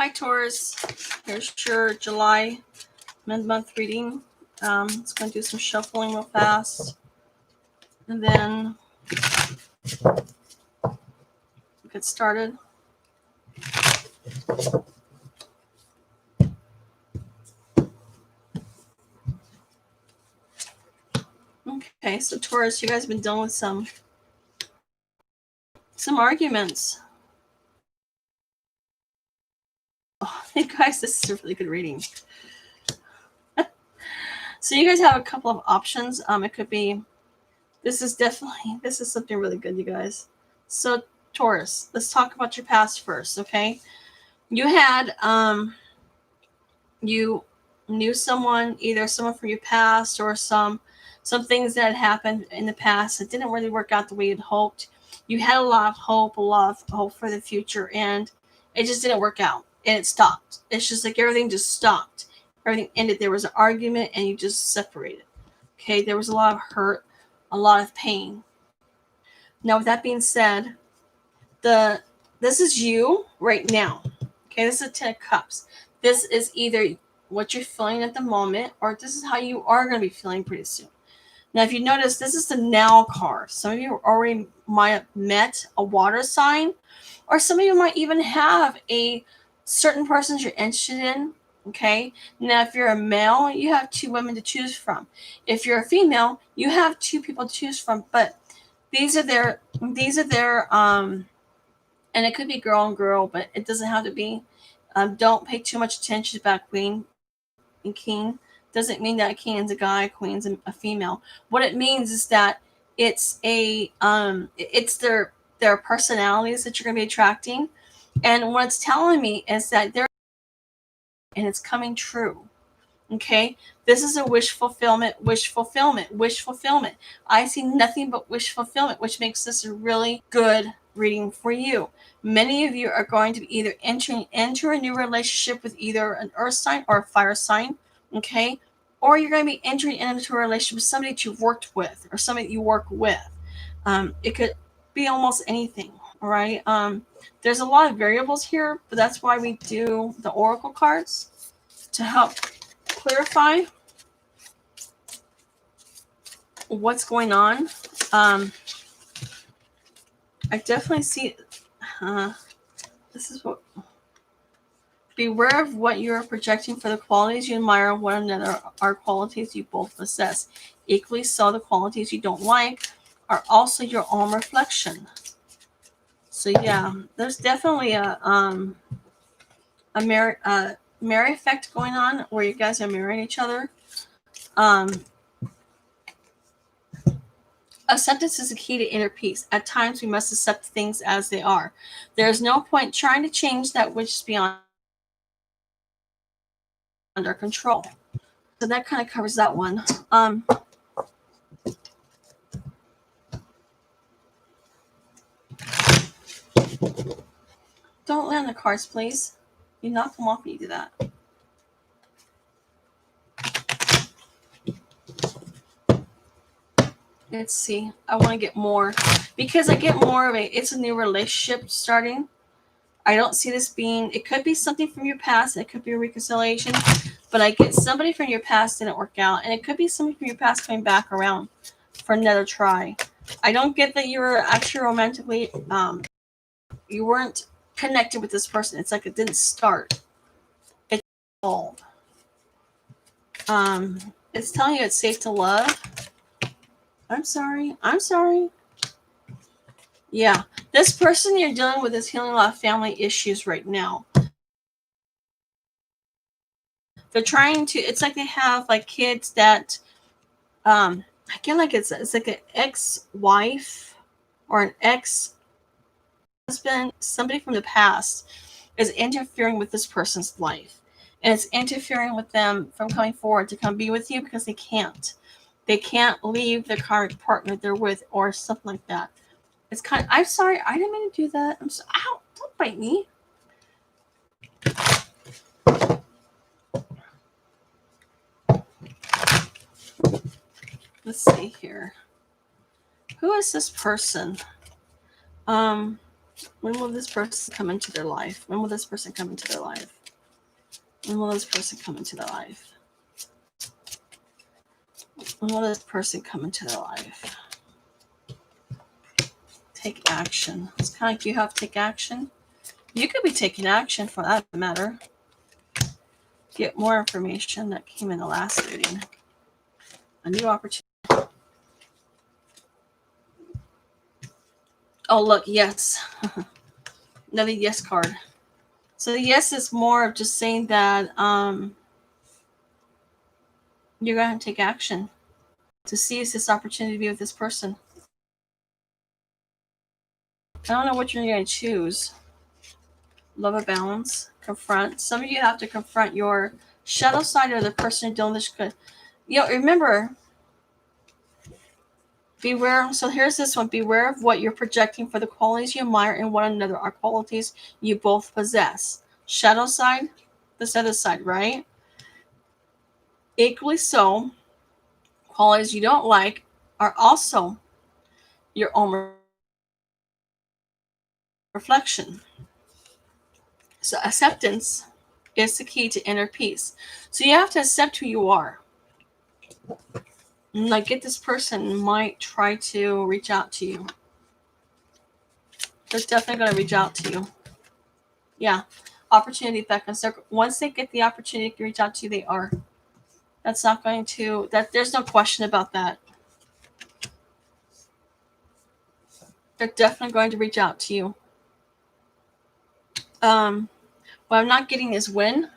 Hi, Taurus. Here's your July mid-month reading. It's going to do some shuffling real fast. And then get started. Okay, so Taurus, you guys have been dealing with some arguments. Oh, hey guys, this is a really good reading. So you guys have a couple of options. It could be, this is something really good, you guys. So Taurus, let's talk about your past first, okay? You had, you knew someone, either someone from your past or some things that had happened in the past that didn't really work out the way you'd hoped. You had a lot of hope for the future, and it just didn't work out, and it stopped. It's just like everything just stopped. Everything ended. There was an argument, and you just separated. Okay, there was a lot of hurt, a lot of pain. Now, with that being said, this is you right now. Okay, this is a 10 of Cups. This is either what you're feeling at the moment, or this is how you are going to be feeling pretty soon. Now, if you notice, this is the now card. Some of you already might have met a water sign, or some of you might even have a certain person you're interested in. Okay. Now, if you're a male, you have 2 women to choose from. If you're a female, you have 2 people to choose from. But these are their, and it could be girl and girl, but it doesn't have to be. Don't pay too much attention about queen and king. Doesn't mean that a king is a guy, queen's a female. What it means is that it's it's their personalities that you're going to be attracting. And what it's telling me is that and it's coming true. Okay, this is a wish fulfillment. I see nothing but wish fulfillment, which makes this a really good reading for you. Many of you are going to be either entering into a new relationship with either an earth sign or a fire sign, okay? Or you're going to be entering into a relationship with somebody that you've worked with or somebody that you work with. It could be almost anything, all right? There's a lot of variables here, but that's why we do the oracle cards to help clarify what's going on. I definitely see this is what, beware of what you are projecting, for the qualities you admire of one another are qualities you both possess. Equally so, the qualities you don't like are also your own reflection. So yeah, there's definitely a marriage effect going on where you guys are marrying each other. Acceptance is the key to inner peace. At times, we must accept things as they are. There is no point trying to change that which is beyond our control. So that kind of covers that one. Don't land the cards, please. You knock them off when you do that. Let's see. I want to get more because I get more of it's a new relationship starting. I don't see this being, it could be something from your past. It could be a reconciliation, but I get somebody from your past didn't work out. And it could be somebody from your past coming back around for another try. I don't get that you were actually romantically, you weren't connected with this person. It's like it didn't start. It evolved. It's telling you it's safe to love. I'm sorry. Yeah, this person you're dealing with is healing a lot of family issues right now. They're trying to, it's like they have like kids that, I feel like it's like an ex-wife or an ex-husband, somebody from the past is interfering with this person's life. And it's interfering with them from coming forward to come be with you because they can't. They can't leave the current partner they're with or something like that. It's kind of, I'm sorry, I didn't mean to do that. I'm so, ow, don't bite me. Let's see here. Who is this person? When will this person come into their life? When will this person come into their life? When will this person come into their life? When will this person come into their life? Take action. It's kind of like you have to take action. You could be taking action for that matter. Get more information that came in the last reading. A new opportunity. Oh, look, yes. Another yes card. So the yes is more of just saying that you're going to take action to seize this opportunity to be with this person. I don't know what you're going to choose. Love a balance. Confront. Some of you have to confront your shadow side or the person you're dealing with. Remember, beware. So here's this one. Beware of what you're projecting, for the qualities you admire in one another are qualities you both possess. Shadow side, this other side, right? Equally so, qualities you don't like are also your own reflection. So acceptance is the key to inner peace. So you have to accept who you are. Like, get this person might try to reach out to you. They're definitely going to reach out to you. Yeah. Opportunity back in circle. Once they get the opportunity to reach out to you, they are. That's not going to, there's no question about that. They're definitely going to reach out to you. What I'm not getting is when,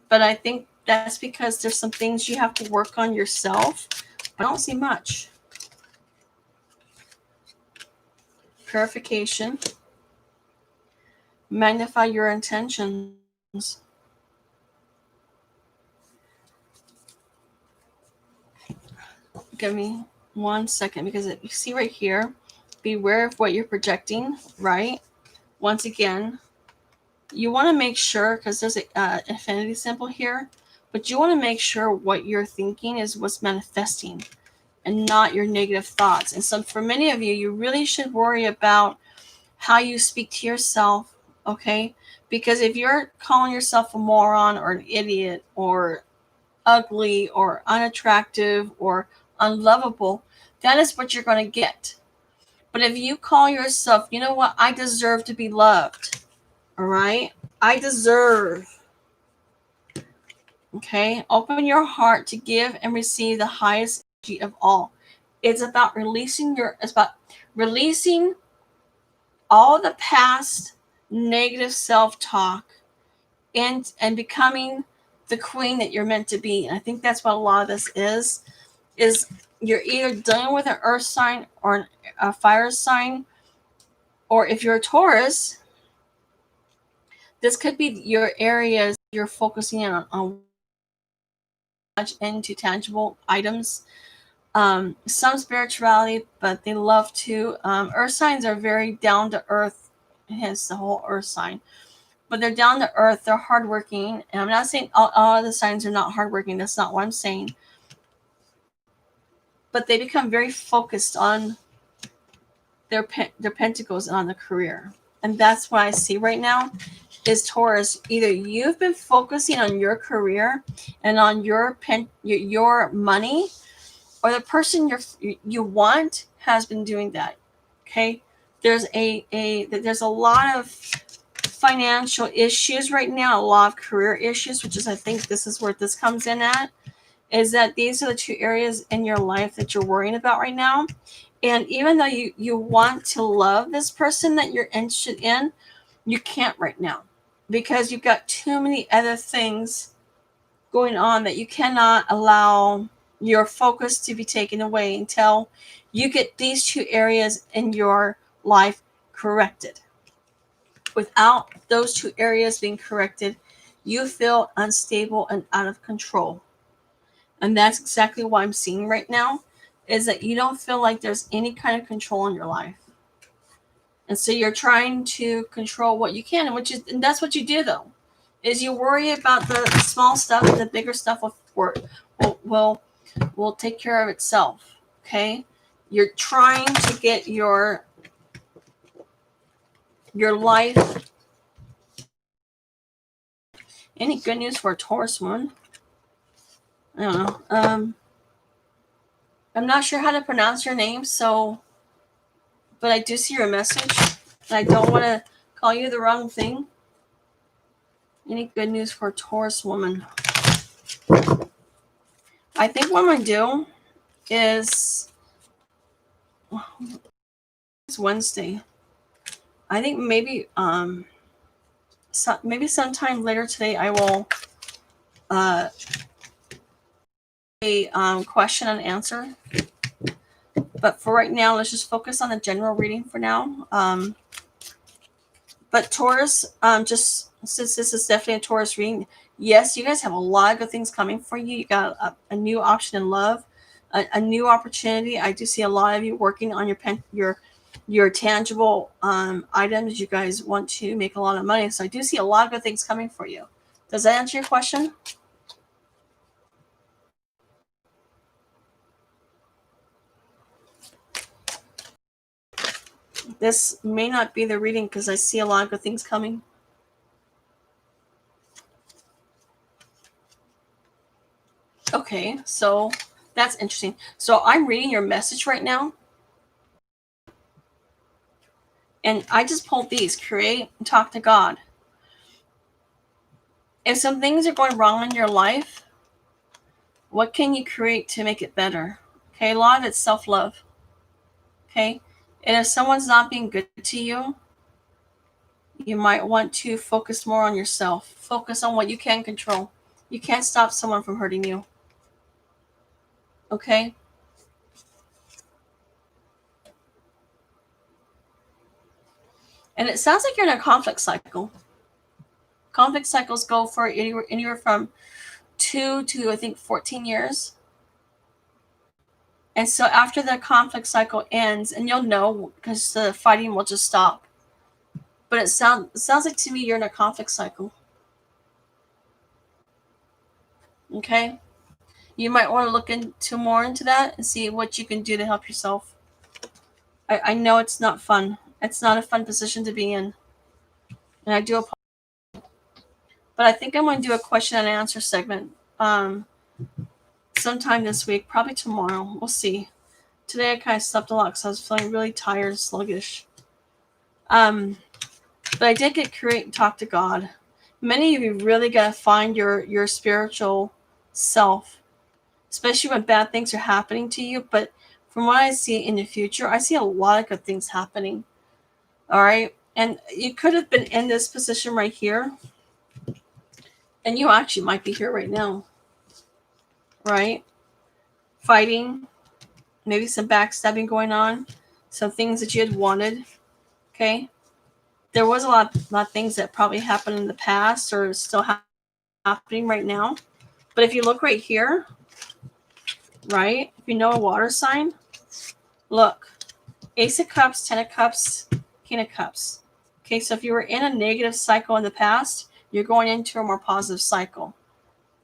but I think that's because there's some things you have to work on yourself. I don't see much. Purification. Magnify your intentions. Give me 1 second, because you see right here, beware of what you're projecting, right? Once again, you want to make sure, because there's an infinity symbol here, but you want to make sure what you're thinking is what's manifesting and not your negative thoughts. And so for many of you, you really should worry about how you speak to yourself, okay? Because if you're calling yourself a moron or an idiot or ugly or unattractive or unlovable, that is what you're going to get. But if you call yourself, you know what, I deserve to be loved, all right? I deserve. Okay, open your heart to give and receive the highest energy of all. It's about releasing all the past negative self-talk and becoming the queen that you're meant to be. And I think that's what a lot of this is you're either dealing with an earth sign or a fire sign, or if you're a Taurus, this could be your areas you're focusing on much into tangible items. Some spirituality, but they love to. Earth signs are very down to earth, hence the whole earth sign. But they're down to earth, they're hardworking. And I'm not saying all the signs are not hardworking. That's not what I'm saying. But they become very focused on their pentacles and on the career. And that's what I see right now is Taurus. Either you've been focusing on your career and on your money, or the person you want has been doing that. Okay, there's there's a lot of financial issues right now, a lot of career issues, which is, I think this is where this comes in at, is that these are the two areas in your life that you're worrying about right now. And even though you want to love this person that you're interested in, you can't right now, because you've got too many other things going on that you cannot allow your focus to be taken away until you get these two areas in your life corrected. Without those two areas being corrected, you feel unstable and out of control. And that's exactly what I'm seeing right now, is that you don't feel like there's any kind of control in your life. And so you're trying to control what you can, and that's what you do though, is you worry about the small stuff, and the bigger stuff will take care of itself. Okay? You're trying to get your your life. Any good news for a Taurus woman? I don't know. I'm not sure how to pronounce your name, but I do see your message. And I don't want to call you the wrong thing. Any good news for a Taurus woman? I think what I'm going to do is it's Wednesday. I think maybe maybe sometime later today I will a question and answer. But for right now, let's just focus on the general reading for now. But Taurus, just since this is definitely a Taurus reading, yes, you guys have a lot of good things coming for you. You got a new option in love, a new opportunity. I do see a lot of you working on your tangible items. You guys want to make a lot of money, so I do see a lot of good things coming for you. Does that answer your question? This may not be the reading because I see a lot of good things coming. Okay, so that's interesting. So I'm reading your message right now. And I just pulled these: create and talk to God. If some things are going wrong in your life, what can you create to make it better? Okay, a lot of it's self-love. Okay, and if someone's not being good to you, you might want to focus more on yourself. Focus on what you can control. You can't stop someone from hurting you. Okay? And it sounds like you're in a conflict cycle. Conflict cycles go for anywhere from 2 to, I think, 14 years. And so after the conflict cycle ends, and you'll know because the fighting will just stop. But it sounds like to me you're in a conflict cycle. Okay? You might want to look into that and see what you can do to help yourself. I know it's not fun. It's not a fun position to be in. And I do apologize. But I think I'm going to do a question and answer segment sometime this week, probably tomorrow. We'll see. Today I kind of slept a lot because I was feeling really tired and sluggish. But I did get create and talk to God. Many of you really got to find your spiritual self, especially when bad things are happening to you. But from what I see in the future, I see a lot of good things happening. All right. And you could have been in this position right here. And you actually might be here right now. Right? Fighting. Maybe some backstabbing going on. Some things that you had wanted. Okay. There was a lot of things that probably happened in the past or still happening right now. But if you look right here, right? If you know a water sign, look. Ace of Cups, Ten of Cups, King of Cups. Okay, so if you were in a negative cycle in the past, you're going into a more positive cycle.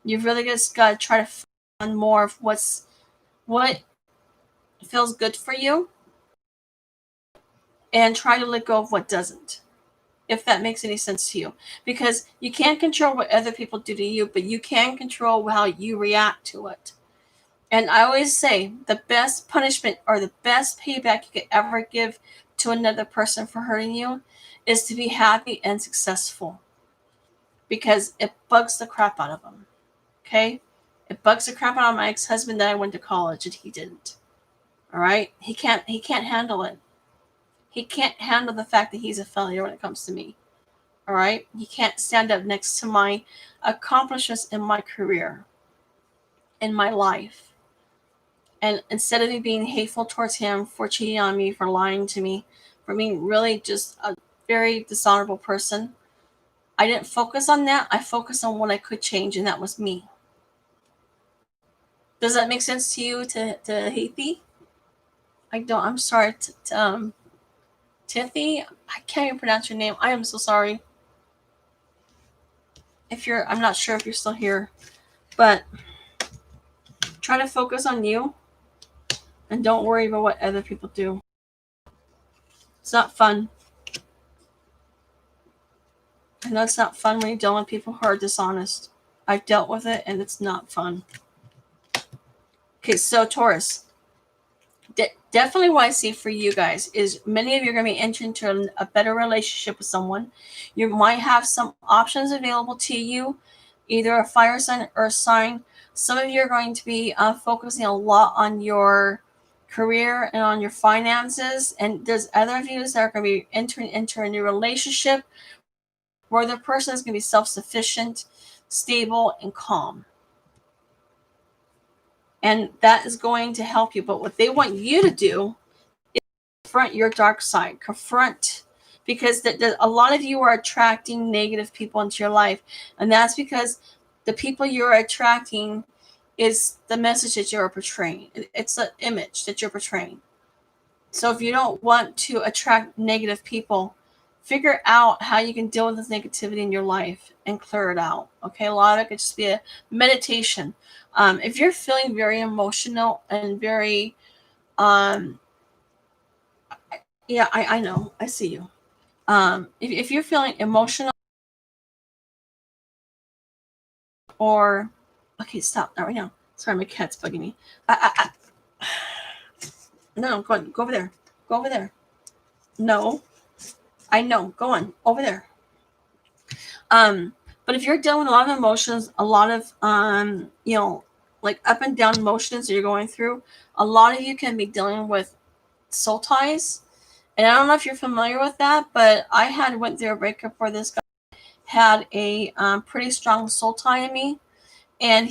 You've really just got to try to find more of what feels good for you and try to let go of what doesn't, if that makes any sense to you. Because you can't control what other people do to you, but you can control how you react to it. And I always say the best punishment or the best payback you could ever give to another person for hurting you is to be happy and successful, because it bugs the crap out of them. Okay? It bugs the crap out of my ex-husband that I went to college and he didn't. All right? He can't handle it. He can't handle the fact that he's a failure when it comes to me. All right? He can't stand up next to my accomplishments in my career, in my life. And instead of me being hateful towards him for cheating on me, for lying to me, for being really just a very dishonorable person, I didn't focus on that. I focused on what I could change, and that was me. Does that make sense to you, to Heathy? I don't. I'm sorry. Tiffy? I can't even pronounce your name. I am so sorry. I'm not sure if you're still here, but try to focus on you and don't worry about what other people do. It's not fun. I know it's not fun when you're dealing with people who are dishonest. I've dealt with it, and it's not fun. Okay, so Taurus. Definitely what I see for you guys is many of you are going to be entering into a better relationship with someone. You might have some options available to you, either a fire sign, earth sign. Some of you are going to be focusing a lot on your career and on your finances. And there's other of you that are going to be entering into a new relationship where the person is going to be self-sufficient, stable, and calm. And that is going to help you. But what they want you to do is confront your dark side. Confront, because a lot of you are attracting negative people into your life. And that's because the people you're attracting is the message that you're portraying. It's the image that you're portraying. So if you don't want to attract negative people, figure out how you can deal with this negativity in your life and clear it out. Okay, a lot of it could just be a meditation. If you're feeling very emotional and very, yeah, I know, I see you. If you're feeling emotional or, okay, stop, not right now. Sorry, my cat's bugging me. No, go on, go over there. Go over there. No, I know, go on, over there. But if you're dealing with a lot of emotions, a lot of like up and down emotions that you're going through, a lot of you can be dealing with soul ties. And I don't know if you're familiar with that, but I had went through a breakup where this guy had a pretty strong soul tie in me, and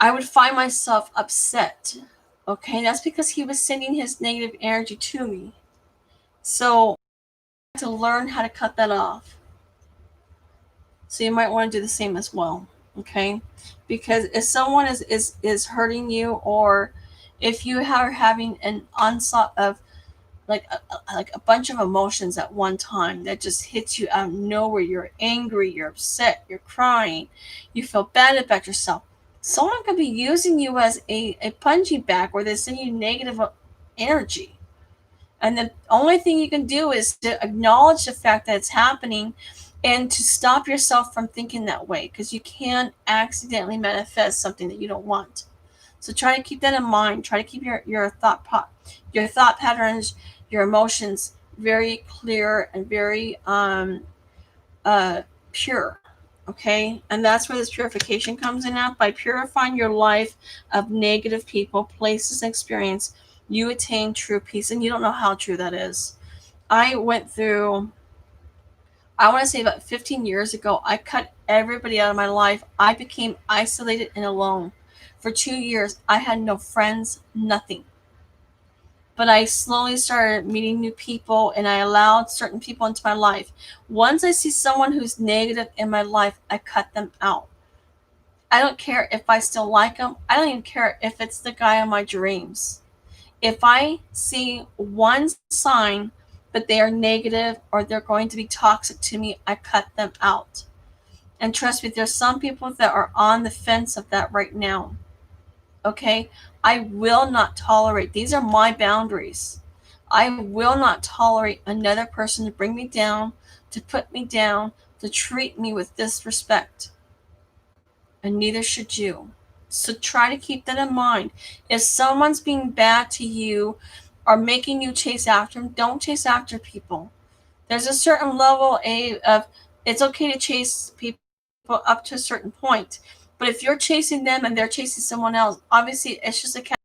I would find myself upset. Okay, that's because he was sending his negative energy to me. So I had to learn how to cut that off. So you might want to do the same as well. Okay, because if someone is hurting you, or if you are having an onslaught of like a bunch of emotions at one time that just hits you out of nowhere, you're angry, you're upset, you're crying, you feel bad about yourself, someone could be using you as a punching bag where they're sending you negative energy. And the only thing you can do is to acknowledge the fact that it's happening and to stop yourself from thinking that way, because you can accidentally manifest something that you don't want. So try to keep that in mind. Try to keep your thought patterns, your emotions very clear and very pure. Okay? And that's where this purification comes in at. By purifying your life of negative people, places, and experience, you attain true peace. And you don't know how true that is. I went through, I want to say about 15 years ago, I cut everybody out of my life. I became isolated and alone. For 2 years, I had no friends, nothing. But I slowly started meeting new people, and I allowed certain people into my life. Once I see someone who's negative in my life, I cut them out. I don't care if I still like them. I don't even care if it's the guy of my dreams. If I see one sign that they are negative or they're going to be toxic to me, I cut them out. And trust me, there's some people that are on the fence of that right now. Okay? I will not tolerate, these are my boundaries. I will not tolerate another person to bring me down, to put me down, to treat me with disrespect. And neither should you. So try to keep that in mind. If someone's being bad to you or making you chase after them, don't chase after people. There's a certain level of it's okay to chase people up to a certain point. But if you're chasing them and they're chasing someone else, obviously it's just a cat,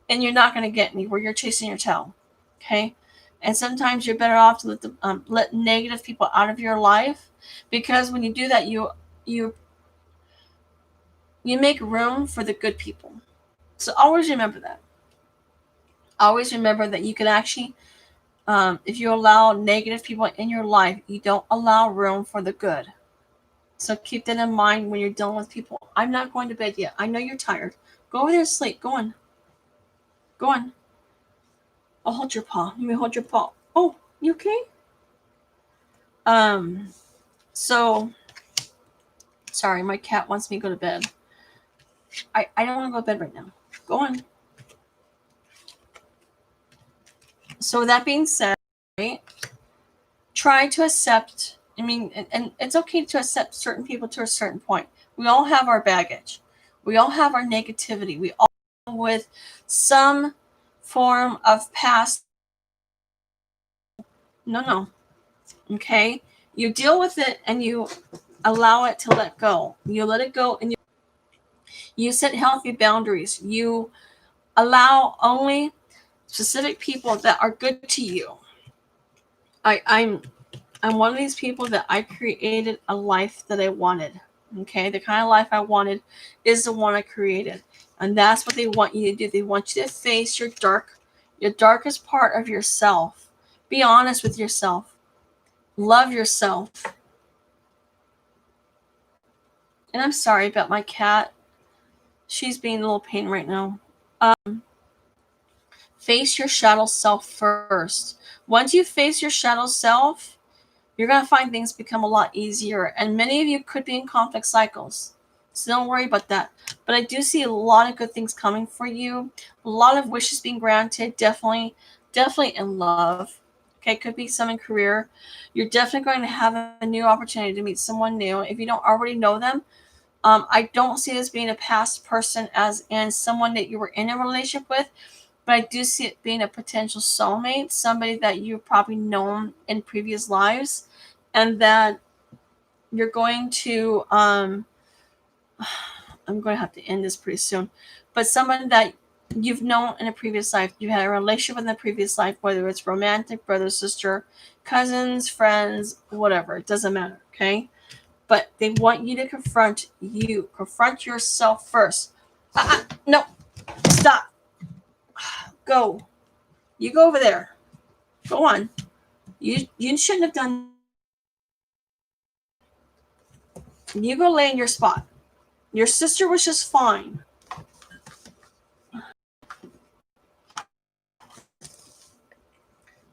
and you're not going to get anywhere. You're chasing your tail. Okay? And sometimes you're better off to let negative people out of your life, because when you do that, you make room for the good people. So always remember that. Always remember that you can actually, if you allow negative people in your life, you don't allow room for the good. So keep that in mind when you're dealing with people. I'm not going to bed yet. I know you're tired. Go over there and sleep. Go on. Go on. I'll hold your paw. Let me hold your paw. Oh, you okay? So, sorry, my cat wants me to go to bed. I don't want to go to bed right now. Go on. So with that being said, right, try to accept. I mean, and it's okay to accept certain people to a certain point. We all have our baggage. We all have our negativity. We all deal with some form of past. No. Okay? You deal with it and you allow it to let go. You let it go and you set healthy boundaries. You allow only specific people that are good to you. I'm one of these people that I created a life that I wanted. Okay, the kind of life I wanted is the one I created, and that's what they want you to do. They want you to face your darkest part of yourself. Be honest with yourself. Love yourself. And I'm sorry about my cat. She's being a little pain right now. Face your shadow self first. Once you face your shadow self, you're going to find things become a lot easier. And many of you could be in conflict cycles. So don't worry about that. But I do see a lot of good things coming for you. A lot of wishes being granted. Definitely in love. Okay, could be some in career. You're definitely going to have a new opportunity to meet someone new. If you don't already know them, I don't see this being a past person as in someone that you were in a relationship with. But I do see it being a potential soulmate, somebody that you've probably known in previous lives, and that you're going to, I'm going to have to end this pretty soon, but someone that you've known in a previous life, you had a relationship with in a previous life, whether it's romantic, brother, sister, cousins, friends, whatever, it doesn't matter, okay? But they want you to confront yourself first. No, stop, go. You go over there. Go on. You shouldn't have done. You go lay in your spot. Your sister was just fine.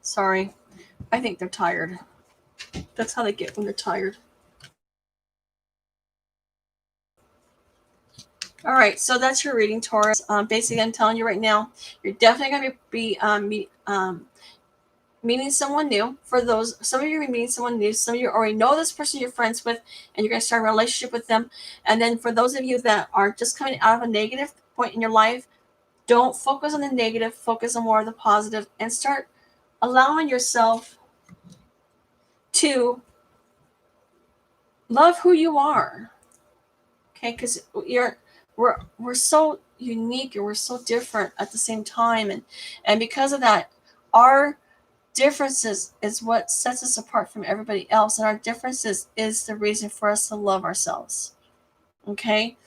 Sorry. I think they're tired. That's how they get when they're tired. All right, so that's your reading, Taurus. Basically, I'm telling you right now, you're definitely going to be meeting someone new. For those, some of you are meeting someone new. Some of you already know this person you're friends with, and you're going to start a relationship with them. And then for those of you that are just coming out of a negative point in your life, don't focus on the negative. Focus on more of the positive, and start allowing yourself to love who you are. Okay, because we're so unique and we're so different at the same time, and because of that, our differences is what sets us apart from everybody else, and our differences is the reason for us to love ourselves. Okay,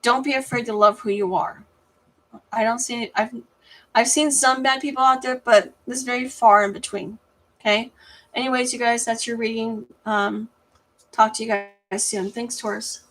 don't be afraid to love who you are. I don't see I've seen some bad people out there, but it's very far in between. Okay, anyways, you guys, that's your reading. Talk to you guys soon. Thanks, Taurus.